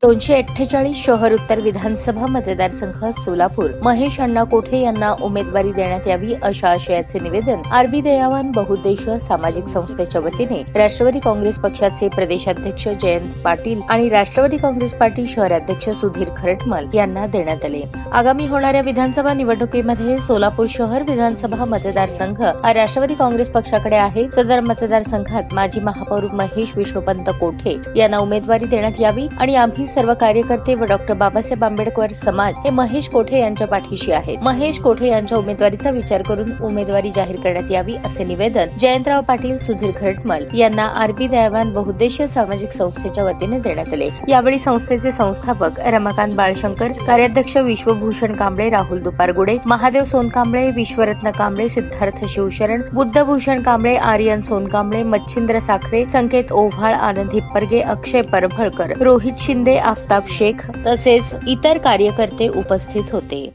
248 शहर उत्तर विधानसभा मतदारसंघ सोलापूर महेश अण्णा कोठे यांना उमेदवारी देण्यात यावी अशा आशयाचे निवेदन आरबी दयावान बहुउद्देशीय सामाजिक संस्थेच्या वतीने राष्ट्रवादी काँग्रेस पक्षाचे प्रदेशाध्यक्ष जयंत पाटील आणि राष्ट्रवादी काँग्रेस पार्टी शहराध्यक्ष सुधीर खरटमल यांना देण्यात आले। आगामी होणाऱ्या विधानसभा निवडणुकीमध्ये सोलापूर शहर विधानसभा मतदारसंघ हा राष्ट्रवादी काँग्रेस पक्षाकडे आहे। सदर मतदारसंघात माजी महापौर महेश विष्णुपंत कोठे यांना उमेदवारी देण्यात यावी आणि आम्ही सर्व कार्यकर्ते व डॉक्टर बाबासाहेब आंबेडकर समाज हे महेश कोठे यांच्या पाठीशी आहेत। महेश कोठे यांच्या उमेदवारीचा विचार करून उमेदवारी जाहीर करण्यात यावी असे निवेदन जयंतराव पाटील सुधीर खरटमल यांना आरबी दयावान बहुउद्देशीय सामाजिक संस्थेच्या वतीने देण्यात आले। यावेळी संस्थेचे संस्थापक रमाकांत बाळशंकर, कार्याध्यक्ष विश्वभूषण कांबळे, राहुल दुपारगुडे, महादेव सोनकांबळे, विश्वरत्न कांबळे, सिद्धार्थ शिवशरण, बुद्धभूषण कांबळे, आर्यन सोनकांबळे, मच्छिंद्र साखरे, संकेत ओव्हाळ, आनंद हिप्परगे, अक्षय परभळकर, रोहित शिंदे, आफताब शेख तसेच इतर कार्यकर्ते उपस्थित होते।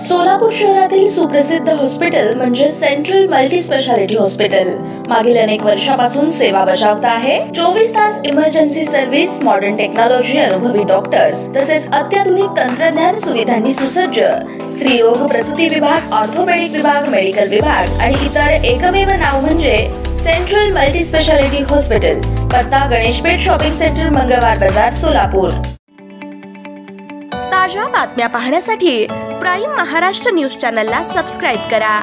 सोलापूर शहरातील सुप्रसिद्ध हॉस्पिटल म्हणजे सेंट्रल मल्टी स्पेशालिटी हॉस्पिटल मागील अनेक वर्षापासून सेवा बजावत आहे। 24 तास इमर्जन्सी सर्व्हिस, मॉडर्न टेक्नॉलॉजी, अनुभवी डॉक्टर्स तसेच अत्याधुनिक तंत्रज्ञान सुविधांनी सुसज्ज स्त्रीरोग प्रसूती विभाग, ऑर्थोपेडिक विभाग, मेडिकल विभाग आणि इतर एकमेव नाव म्हणजे सेंट्रल मल्टी स्पेशालिटी हॉस्पिटल। पत्ता गणेशपेठ शॉपिंग सेंटर, मंगळवार बाजार, सोलापूर। ताज्या बातम्या पाहण्यासाठी प्राईम महाराष्ट्र न्यूज चॅनलला सबस्क्राईब करा।